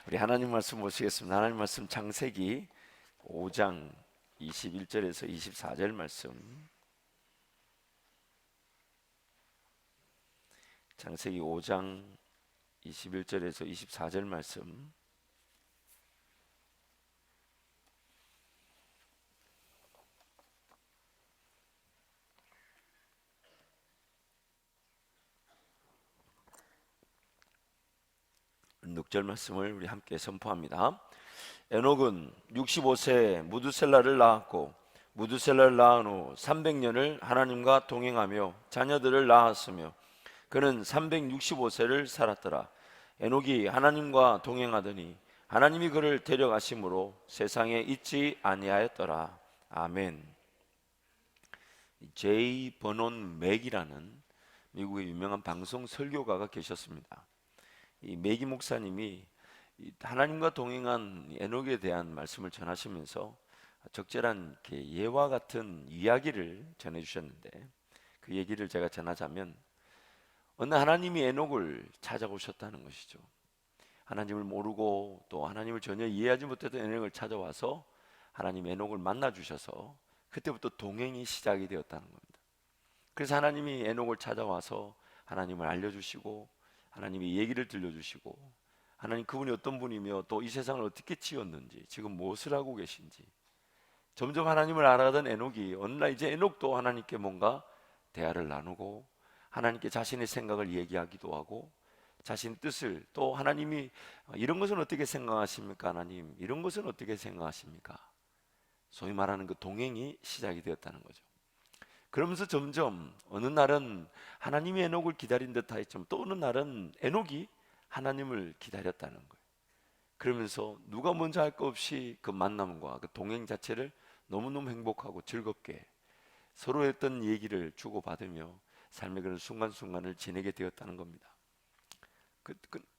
우리 하나님 말씀 보시겠습니다. 하나님 말씀 창세기 5장 21절에서 24절 말씀. 창세기 5장 21절에서 24절 말씀. 묵절 말씀을 우리 함께 선포합니다. 에녹은 65세에 무두셀라를 낳았고 무두셀라를 낳은 후 300년을 하나님과 동행하며 자녀들을 낳았으며 그는 365세를 살았더라. 에녹이 하나님과 동행하더니 하나님이 그를 데려가심으로 세상에 있지 아니하였더라. 아멘. 제이 버논 맥이라는 미국의 유명한 방송 설교가가 계셨습니다. 이 메기 목사님이 하나님과 동행한 에녹에 대한 말씀을 전하시면서 적절한 예와 같은 이야기를 전해주셨는데, 그 얘기를 제가 전하자면 어느 하나님이 에녹을 찾아오셨다는 것이죠. 하나님을 모르고 또 하나님을 전혀 이해하지 못했던 에녹을 찾아와서 하나님 에녹을 만나 주셔서 그때부터 동행이 시작이 되었다는 겁니다. 그래서 하나님이 에녹을 찾아와서 하나님을 알려주시고 하나님이 얘기를 들려주시고 하나님 그분이 어떤 분이며 또 이 세상을 어떻게 지었는지 지금 무엇을 하고 계신지 점점 하나님을 알아가던 에녹이 어느 날 이제 에녹도 하나님께 뭔가 대화를 나누고 하나님께 자신의 생각을 얘기하기도 하고 자신의 뜻을 또 하나님이 이런 것은 어떻게 생각하십니까? 하나님 이런 것은 어떻게 생각하십니까? 소위 말하는 그 동행이 시작이 되었다는 거죠. 그러면서 점점 어느 날은 하나님이 에녹을 기다린 듯 하였지만 또 어느 날은 에녹이 하나님을 기다렸다는 거예요. 그러면서 누가 먼저 할 것 없이 그 만남과 그 동행 자체를 너무너무 행복하고 즐겁게 서로 했던 얘기를 주고받으며 삶의 그런 순간순간을 지내게 되었다는 겁니다.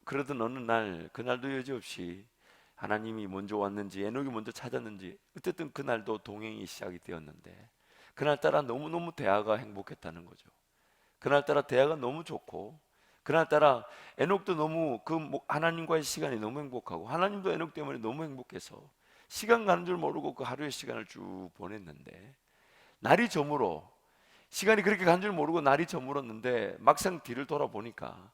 그러던 어느 날 그날도 여지없이 하나님이 먼저 왔는지 에녹이 먼저 찾았는지 어쨌든 그날도 동행이 시작이 되었는데 그날따라 너무너무 대화가 행복했다는 거죠. 그날따라 대화가 너무 좋고 그날따라 에녹도 너무 하나님과의 시간이 너무 행복하고 하나님도 에녹 때문에 너무 행복해서 시간 가는 줄 모르고 그 하루의 시간을 쭉 보냈는데 날이 저물어 시간이 그렇게 간 줄 모르고 날이 저물었는데 막상 뒤를 돌아보니까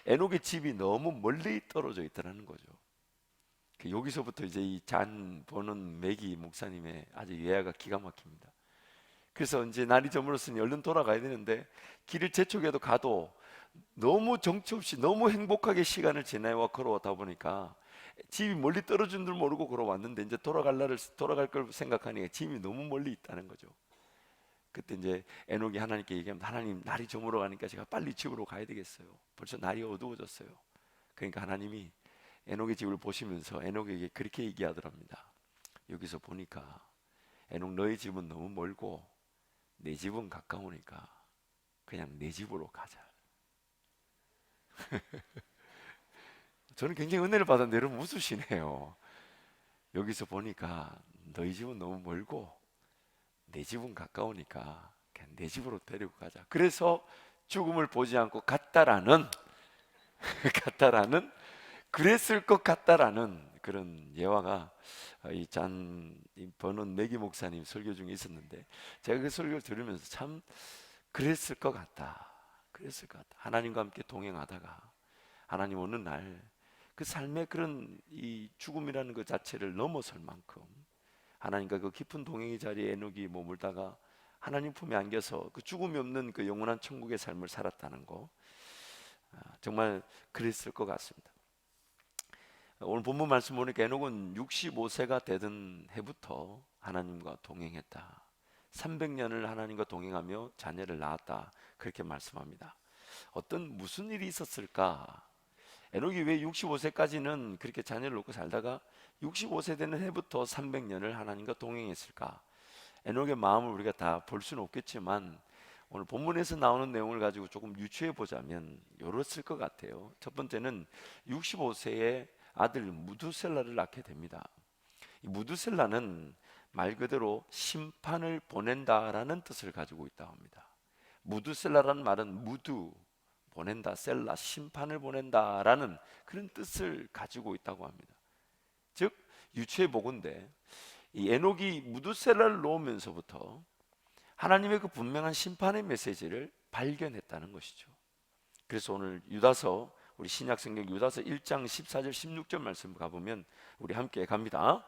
에녹의 집이 너무 멀리 떨어져 있더라는 거죠. 여기서부터 이제 이 잔 보는 매기 목사님의 아주 예화가 기가 막힙니다. 그래서 이제 날이 저물었으니 얼른 돌아가야 되는데 길을 재촉해도 가도 너무 정처 없이 너무 행복하게 시간을 지나와 걸어오다 보니까 집이 멀리 떨어진 줄 모르고 걸어왔는데 이제 돌아갈 걸 생각하니까 집이 너무 멀리 있다는 거죠. 그때 이제 에녹이 하나님께 얘기합니다. 하나님 날이 저물어 가니까 제가 빨리 집으로 가야 되겠어요. 벌써 날이 어두워졌어요. 그러니까 하나님이 에녹의 집을 보시면서 에녹에게 그렇게 얘기하더랍니다. 여기서 보니까 에녹 너의 집은 너무 멀고 내 집은 가까우니까 그냥 내 집으로 가자. 저는 굉장히 은혜를 받았는데 여러분 웃으시네요. 여기서 보니까 너희 집은 너무 멀고 내 집은 가까우니까 그냥 내 집으로 데리고 가자. 그래서 죽음을 보지 않고 갔다라는 갔다라는 그랬을 것 같다라는 그런 예화가 이 버논 매기 목사님 설교 중에 있었는데 제가 그 설교를 들으면서 참 그랬을 것 같다. 그랬을 것 같다. 하나님과 함께 동행하다가 하나님 어느 날 그 삶의 그런 이 죽음이라는 것 자체를 넘어설 만큼 하나님과 그 깊은 동행의 자리에 에녹이 머물다가 하나님 품에 안겨서 그 죽음이 없는 그 영원한 천국의 삶을 살았다는 거 정말 그랬을 것 같습니다. 오늘 본문 말씀 보니까 에녹은 65세가 되던 해부터 하나님과 동행했다. 300년을 하나님과 동행하며 자녀를 낳았다. 그렇게 말씀합니다. 무슨 일이 있었을까? 에녹이 왜 65세까지는 그렇게 자녀를 놓고 살다가 65세 되는 해부터 300년을 하나님과 동행했을까? 에녹의 마음을 우리가 다 볼 수는 없겠지만 오늘 본문에서 나오는 내용을 가지고 조금 유추해 보자면 이렇을 것 같아요. 첫 번째는 65세에 아들 무두셀라를 낳게 됩니다. 이 무두셀라는 말 그대로 심판을 보낸다라는 뜻을 가지고 있다고 합니다. 무두셀라라는 말은 무두, 보낸다, 셀라, 심판을 보낸다라는 그런 뜻을 가지고 있다고 합니다. 즉 유추해 보건대 이 에녹이 무드셀라를 놓으면서부터 하나님의 그 분명한 심판의 메시지를 발견했다는 것이죠. 그래서 오늘 유다서, 우리 신약성경 유다서 1장 14절 16절 말씀 가보면 우리 함께 갑니다.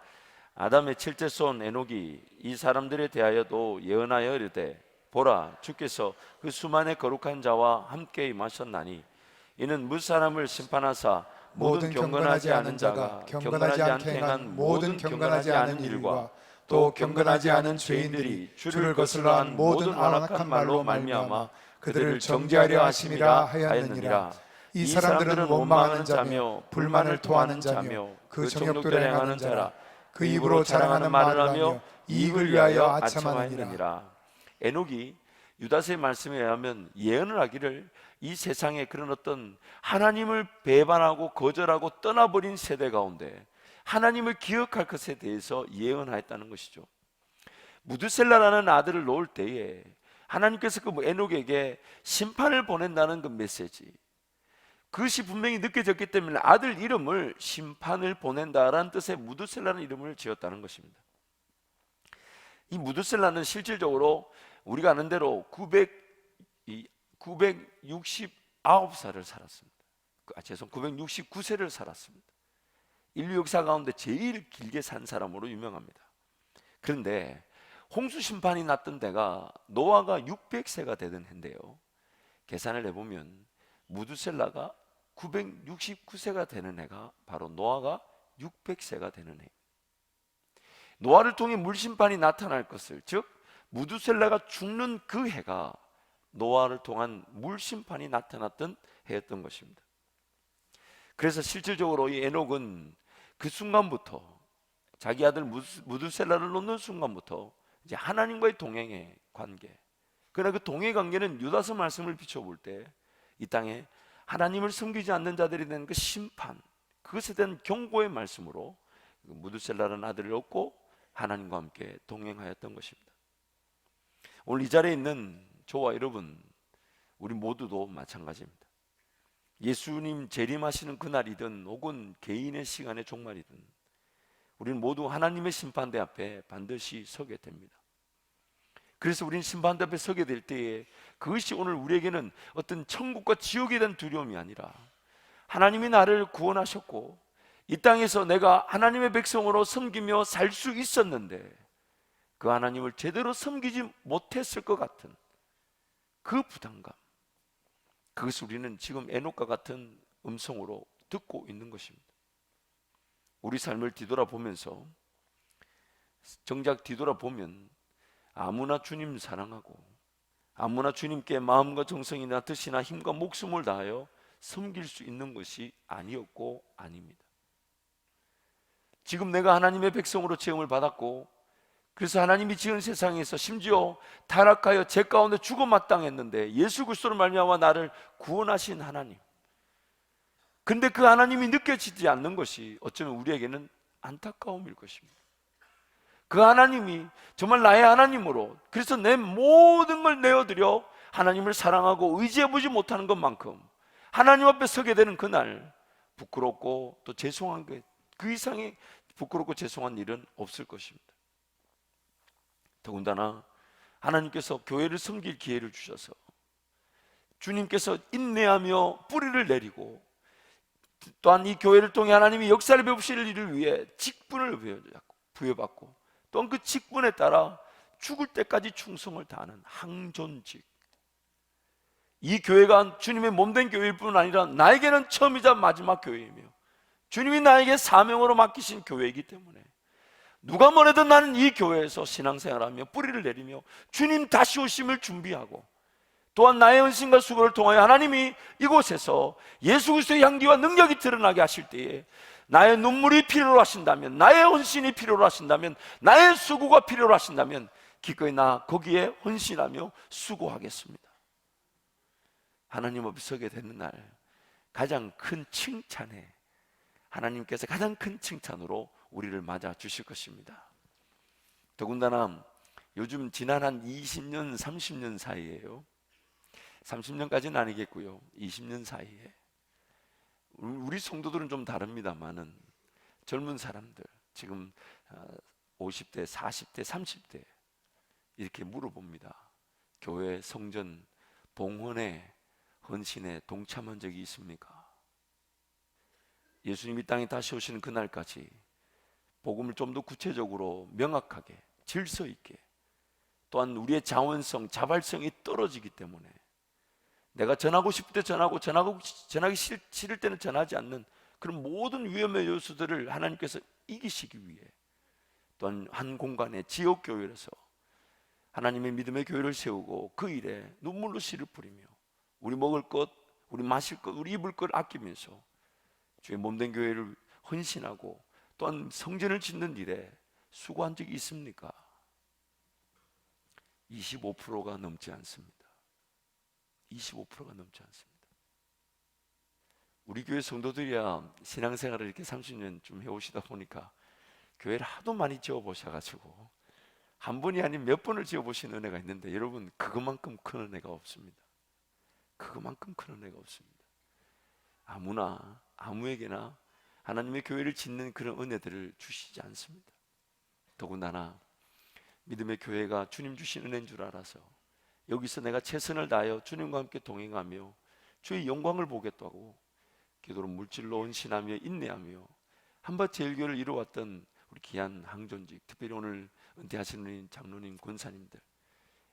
아담의 칠째 손 에녹이 이 사람들에 대하여도 예언하여 이르되 보라, 주께서 그 수만의 거룩한 자와 함께 임하셨나니 이는 무사람을 심판하사 모든 경건하지 않은 자가 경건하지 않게 행한 모든 경건하지 않은 일과 또 경건하지 않은 죄인들이 주를 거슬러 한 모든 완악한 말로 말미암아 그들을 정죄하려 하심이라 하였느니라. 이 사람들은 원망하는 자며 불만을 토하는 자며 그 정욕대로 행하는 자라. 그 입으로 자랑하는 말을 하며 이익을 위하여 아첨하느니라. 에녹이 유다서의 말씀에 의하면 예언을 하기를 이 세상에 그런 어떤 하나님을 배반하고 거절하고 떠나버린 세대 가운데 하나님을 기억할 것에 대해서 예언하였다는 것이죠. 무드셀라라는 아들을 놓을 때에 하나님께서 그 에녹에게 심판을 보낸다는 그 메시지, 그것이 분명히 느껴졌기 때문에 아들 이름을 심판을 보낸다라는 뜻의 무드셀라는 이름을 지었다는 것입니다. 이 무드셀라는 실질적으로 우리가 아는 대로 969살을 살았습니다. 969세를 살았습니다. 인류 역사 가운데 제일 길게 산 사람으로 유명합니다. 그런데 홍수 심판이 났던 때가 노아가 600세가 되던 해인데요, 계산을 해보면 무드셀라가 969세가 되는 해가 바로 노아가 600세가 되는 해. 노아를 통해 물심판이 나타날 것을, 즉 무드셀라가 죽는 그 해가 노아를 통한 물심판이 나타났던 해였던 것입니다. 그래서 실질적으로 이 에녹은 그 순간부터, 자기 아들 무드셀라를 놓는 순간부터 이제 하나님과의 동행의 관계, 그러나 그 동행 관계는 유다서 말씀을 비춰볼 때 이 땅에 하나님을 섬기지 않는 자들이 된 그 심판, 그것에 대한 경고의 말씀으로 무드셀라라는 아들을 얻고 하나님과 함께 동행하였던 것입니다. 오늘 이 자리에 있는 저와 여러분, 우리 모두도 마찬가지입니다. 예수님 재림하시는 그날이든 혹은 개인의 시간의 종말이든 우리는 모두 하나님의 심판대 앞에 반드시 서게 됩니다. 그래서 우리는 심판대 앞에 서게 될 때에 그것이 오늘 우리에게는 어떤 천국과 지옥에 대한 두려움이 아니라 하나님이 나를 구원하셨고 이 땅에서 내가 하나님의 백성으로 섬기며 살 수 있었는데 그 하나님을 제대로 섬기지 못했을 것 같은 그 부담감, 그것을 우리는 지금 에녹과 같은 음성으로 듣고 있는 것입니다. 우리 삶을 뒤돌아보면서, 정작 뒤돌아보면 아무나 주님 사랑하고 아무나 주님께 마음과 정성이나 뜻이나 힘과 목숨을 다하여 섬길 수 있는 것이 아니었고 아닙니다. 지금 내가 하나님의 백성으로 체험을 받았고, 그래서 하나님이 지은 세상에서 심지어 타락하여 죄 가운데 죽어 마땅했는데 예수 그리스도로 말미암아 나를 구원하신 하나님, 근데 그 하나님이 느껴지지 않는 것이 어쩌면 우리에게는 안타까움일 것입니다. 그 하나님이 정말 나의 하나님으로, 그래서 내 모든 걸 내어드려 하나님을 사랑하고 의지해보지 못하는 것만큼 하나님 앞에 서게 되는 그날 부끄럽고 또 죄송한 것, 그 이상의 부끄럽고 죄송한 일은 없을 것입니다. 더군다나 하나님께서 교회를 섬길 기회를 주셔서 주님께서 인내하며 뿌리를 내리고 또한 이 교회를 통해 하나님이 역사를 베푸실 일을 위해 직분을 부여받고 또한 그 직분에 따라 죽을 때까지 충성을 다하는 항존직, 이 교회가 주님의 몸된 교회일 뿐 아니라 나에게는 처음이자 마지막 교회이며 주님이 나에게 사명으로 맡기신 교회이기 때문에 누가 뭐래든 나는 이 교회에서 신앙생활하며 뿌리를 내리며 주님 다시 오심을 준비하고 또한 나의 헌신과 수고를 통하여 하나님이 이곳에서 예수 그리스도의 향기와 능력이 드러나게 하실 때에 나의 눈물이 필요로 하신다면, 나의 헌신이 필요로 하신다면, 나의 수고가 필요로 하신다면 기꺼이 나 거기에 헌신하며 수고하겠습니다. 하나님 앞에 서게 되는 날 가장 큰 칭찬에 하나님께서 가장 큰 칭찬으로 우리를 맞아 주실 것입니다. 더군다나 요즘 지난 한 20년 30년 사이에요, 30년까지는 아니겠고요. 20년 사이에 우리 성도들은 좀 다릅니다만은 젊은 사람들 지금 50대, 40대, 30대 이렇게 물어봅니다. 교회 성전 봉헌에 헌신에 동참한 적이 있습니까? 예수님이 땅에 다시 오시는 그날까지 복음을 좀 더 구체적으로 명확하게 질서 있게, 또한 우리의 자원성, 자발성이 떨어지기 때문에 내가 전하고 싶을 때 전하기 싫을 때는 전하지 않는 그런 모든 위험의 요소들을 하나님께서 이기시기 위해, 또한 한 공간에 지역교회에서 하나님의 믿음의 교회를 세우고 그 일에 눈물로 씨를 뿌리며 우리 먹을 것, 우리 마실 것, 우리 입을 것 아끼면서 주의 몸된 교회를 헌신하고 또한 성전을 짓는 일에 수고한 적이 있습니까? 25%가 넘지 않습니다. 25%가 넘지 않습니다. 우리 교회 성도들이야 신앙생활을 이렇게 30년 좀 해오시다 보니까 교회를 하도 많이 지어보셔가지고 한 번이 아닌 몇 번을 지어보신 은혜가 있는데, 여러분 그것만큼 큰 은혜가 없습니다. 그것만큼 큰 은혜가 없습니다. 아무나 아무에게나 하나님의 교회를 짓는 그런 은혜들을 주시지 않습니다. 더군다나 믿음의 교회가 주님 주신 은혜인 줄 알아서 여기서 내가 최선을 다하여 주님과 함께 동행하며 주의 영광을 보겠다고 기도로 물질로 헌신하며 인내하며 한밭제일교회를 이루어왔던 우리 귀한 항존직, 특별히 오늘 은퇴하시는 장로님, 권사님들,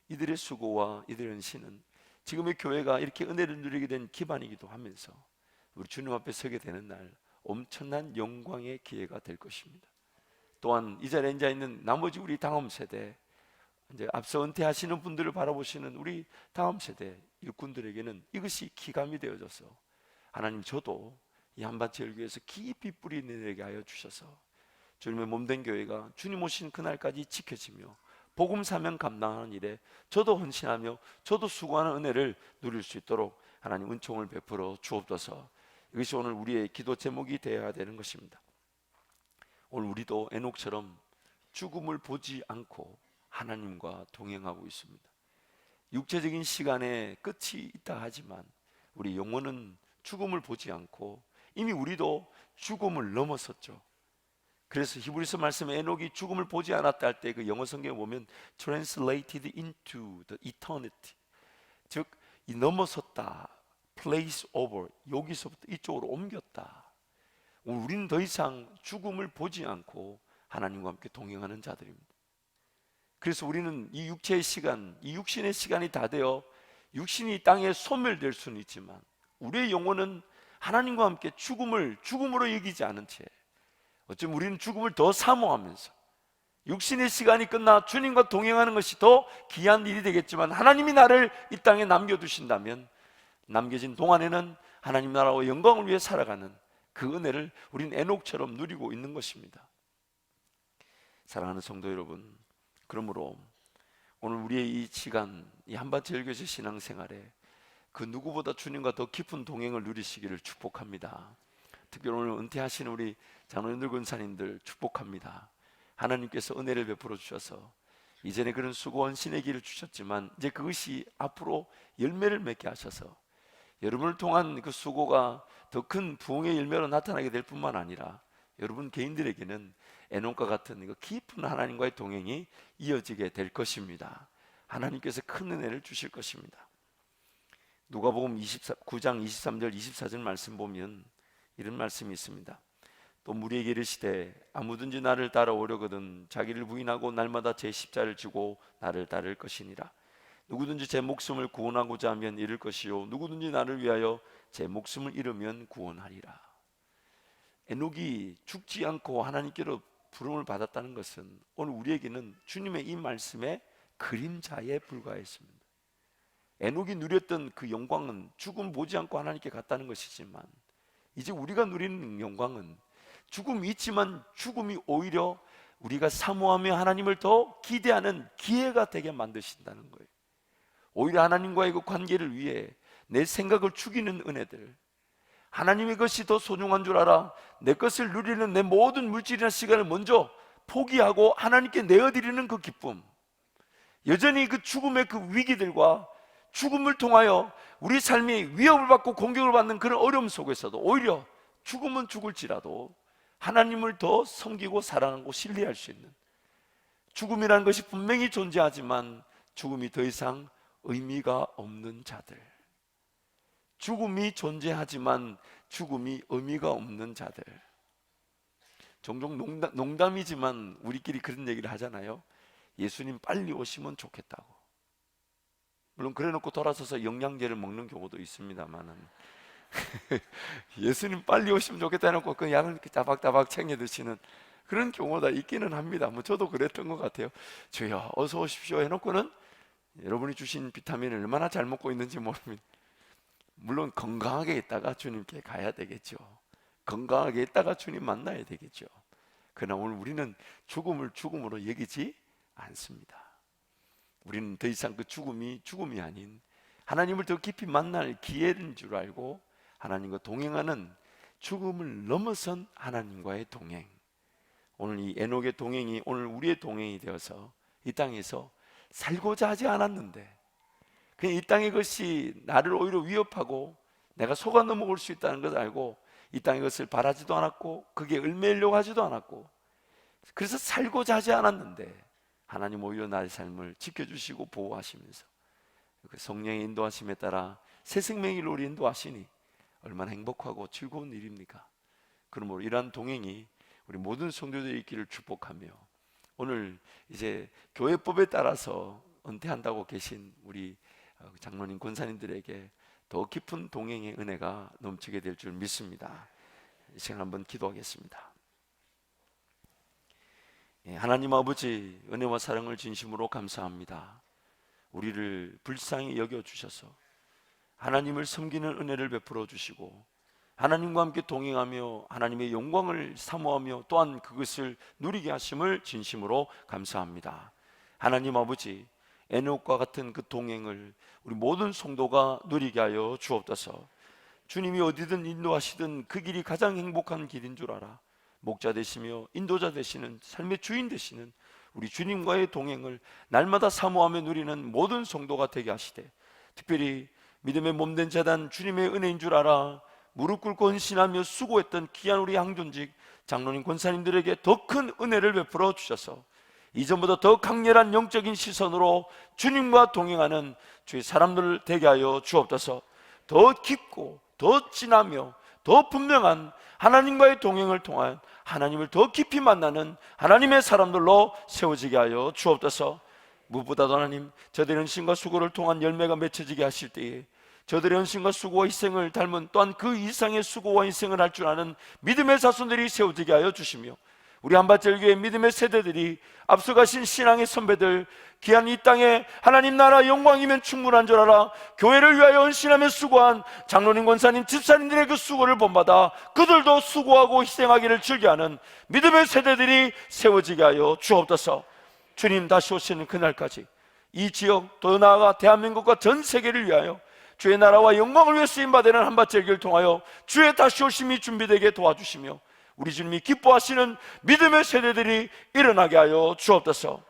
이들의 수고와 이들의 헌신은 지금의 교회가 이렇게 은혜를 누리게 된 기반이기도 하면서 우리 주님 앞에 서게 되는 날 엄청난 영광의 기회가 될 것입니다. 또한 이 자리에 앉아 있는 나머지 우리 다음 세대, 이제 앞서 은퇴하시는 분들을 바라보시는 우리 다음 세대 일꾼들에게는 이것이 기감이 되어져서 하나님, 저도 이 한밭제일교회에서 깊이 뿌리 내리게 하여 주셔서 주님의 몸된 교회가 주님 오신 그날까지 지켜지며 복음 사명 감당하는 일에 저도 헌신하며 저도 수고하는 은혜를 누릴 수 있도록 하나님 은총을 베풀어 주옵소서. 이것이 오늘 우리의 기도 제목이 되어야 되는 것입니다. 오늘 우리도 에녹처럼 죽음을 보지 않고 하나님과 동행하고 있습니다. 육체적인 시간에 끝이 있다 하지만 우리 영혼은 죽음을 보지 않고 이미 우리도 죽음을 넘었었죠. 그래서 히브리서 말씀에 에녹이 죽음을 보지 않았다 할 때 그 영어 성경에 보면 translated into the eternity, 즉 이 넘어섰다, place over, 여기서부터 이쪽으로 옮겼다. 우리는 더 이상 죽음을 보지 않고 하나님과 함께 동행하는 자들입니다. 그래서 우리는 이 육체의 시간, 이 육신의 시간이 다 되어 육신이 땅에 소멸될 수는 있지만 우리의 영혼은 하나님과 함께 죽음으로 여기지 않은 채, 어쩌면 우리는 죽음을 더 사모하면서 육신의 시간이 끝나 주님과 동행하는 것이 더 귀한 일이 되겠지만, 하나님이 나를 이 땅에 남겨두신다면 남겨진 동안에는 하나님 나라와 영광을 위해 살아가는 그 은혜를 우리는 에녹처럼 누리고 있는 것입니다. 사랑하는 성도 여러분, 그러므로 오늘 우리의 이 시간, 이 한밭제일교회 신앙생활에 그 누구보다 주님과 더 깊은 동행을 누리시기를 축복합니다. 특별히 오늘 은퇴하시는 우리 장로님들, 권사님들 축복합니다. 하나님께서 은혜를 베풀어 주셔서 이전에 그런 수고 헌신의 길을 주셨지만 이제 그것이 앞으로 열매를 맺게 하셔서 여러분을 통한 그 수고가 더 큰 부흥의 열매로 나타나게 될 뿐만 아니라 여러분 개인들에게는 에녹과 같은 깊은 하나님과의 동행이 이어지게 될 것입니다. 하나님께서 큰 은혜를 주실 것입니다. 누가복음 9장 23절 24절 말씀 보면 이런 말씀이 있습니다. 또 무리에게 이르시되 아무든지 나를 따라오려거든 자기를 부인하고 날마다 제 십자를 지고 나를 따를 것이니라. 누구든지 제 목숨을 구원하고자 하면 잃을 것이요 누구든지 나를 위하여 제 목숨을 잃으면 구원하리라. 에녹이 죽지 않고 하나님께로 부름을 받았다는 것은 오늘 우리에게는 주님의 이 말씀의 그림자에 불과했습니다. 에녹이 누렸던 그 영광은 죽음 보지 않고 하나님께 갔다는 것이지만, 이제 우리가 누리는 영광은 죽음이 있지만 죽음이 오히려 우리가 사모하며 하나님을 더 기대하는 기회가 되게 만드신다는 거예요. 오히려 하나님과의 그 관계를 위해 내 생각을 죽이는 은혜들, 하나님의 것이 더 소중한 줄 알아 내 것을 누리는 내 모든 물질이나 시간을 먼저 포기하고 하나님께 내어드리는 그 기쁨, 여전히 그 죽음의 그 위기들과 죽음을 통하여 우리 삶이 위협을 받고 공격을 받는 그런 어려움 속에서도 오히려 죽음은 죽을지라도 하나님을 더 섬기고 사랑하고 신뢰할 수 있는, 죽음이라는 것이 분명히 존재하지만 죽음이 더 이상 의미가 없는 자들, 죽음이 존재하지만 죽음이 의미가 없는 자들. 종종 농담이지만 우리끼리 그런 얘기를 하잖아요. 예수님 빨리 오시면 좋겠다고. 물론 그래놓고 돌아서서 영양제를 먹는 경우도 있습니다만은 예수님 빨리 오시면 좋겠다 해놓고 그 약을 이렇게 따박따박 챙겨 드시는 그런 경우가 있기는 합니다. 뭐 저도 그랬던 것 같아요. 주여 어서 오십시오 해놓고는 여러분이 주신 비타민을 얼마나 잘 먹고 있는지 모릅니다. 물론 건강하게 있다가 주님께 가야 되겠죠. 건강하게 있다가 주님 만나야 되겠죠. 그러나 오늘 우리는 죽음을 죽음으로 여기지 않습니다. 우리는 더 이상 그 죽음이 죽음이 아닌 하나님을 더 깊이 만날 기회인 줄 알고 하나님과 동행하는, 죽음을 넘어선 하나님과의 동행, 오늘 이 에녹의 동행이 오늘 우리의 동행이 되어서 이 땅에서 살고자 하지 않았는데 그냥 이 땅의 것이 나를 오히려 위협하고 내가 속아 넘어올 수 있다는 것을 알고 이 땅의 것을 바라지도 않았고 그게 얽매이려고 하지도 않았고, 그래서 살고자 하지 않았는데 하나님 오히려 나의 삶을 지켜주시고 보호하시면서 그 성령의 인도하심에 따라 새 생명의 길로 우리 인도하시니 얼마나 행복하고 즐거운 일입니까? 그러므로 이러한 동행이 우리 모든 성도들의 있기를 축복하며, 오늘 이제 교회법에 따라서 은퇴한다고 계신 우리 장로님, 권사님들에게 더 깊은 동행의 은혜가 넘치게 될 줄 믿습니다. 이 시간 한번 기도하겠습니다. 하나님 아버지, 은혜와 사랑을 진심으로 감사합니다. 우리를 불쌍히 여겨주셔서 하나님을 섬기는 은혜를 베풀어 주시고 하나님과 함께 동행하며 하나님의 영광을 사모하며 또한 그것을 누리게 하심을 진심으로 감사합니다. 하나님 아버지, 에녹과 같은 그 동행을 우리 모든 성도가 누리게 하여 주옵소서. 주님이 어디든 인도하시든 그 길이 가장 행복한 길인 줄 알아 목자 되시며 인도자 되시는, 삶의 주인 되시는 우리 주님과의 동행을 날마다 사모하며 누리는 모든 성도가 되게 하시되, 특별히 믿음의 몸된 재단 주님의 은혜인 줄 알아 무릎 꿇고 헌신하며 수고했던 귀한 우리 양존직 장로님, 권사님들에게 더 큰 은혜를 베풀어 주셔서 이전보다 더 강렬한 영적인 시선으로 주님과 동행하는 주의 사람들을 되게 하여 주옵소서. 더 깊고 더 진하며 더 분명한 하나님과의 동행을 통한 하나님을 더 깊이 만나는 하나님의 사람들로 세워지게 하여 주옵소서. 무엇보다도 하나님, 저들의 헌신과 수고를 통한 열매가 맺혀지게 하실 때에 저들의 헌신과 수고와 희생을 닮은 또한 그 이상의 수고와 희생을 할 줄 아는 믿음의 자손들이 세워지게 하여 주시며, 우리 한밭절교의 믿음의 세대들이 앞서가신 신앙의 선배들, 귀한 이 땅에 하나님 나라 영광이면 충분한 줄 알아 교회를 위하여 헌신하며 수고한 장로님, 권사님, 집사님들의 그 수고를 본받아 그들도 수고하고 희생하기를 즐겨하는 믿음의 세대들이 세워지게 하여 주옵소서. 주님 다시 오시는 그날까지 이 지역, 더 나아가 대한민국과 전 세계를 위하여 주의 나라와 영광을 위해 쓰임받는 한밭절교를 통하여 주의 다시 오심이 준비되게 도와주시며 우리 주님이 기뻐하시는 믿음의 세대들이 일어나게 하여 주옵소서.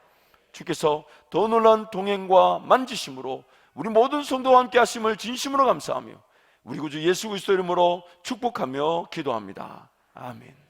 주께서 더 놀라운 동행과 만지심으로 우리 모든 성도와 함께 하심을 진심으로 감사하며 우리 구주 예수 그리스도 이름으로 축복하며 기도합니다. 아멘.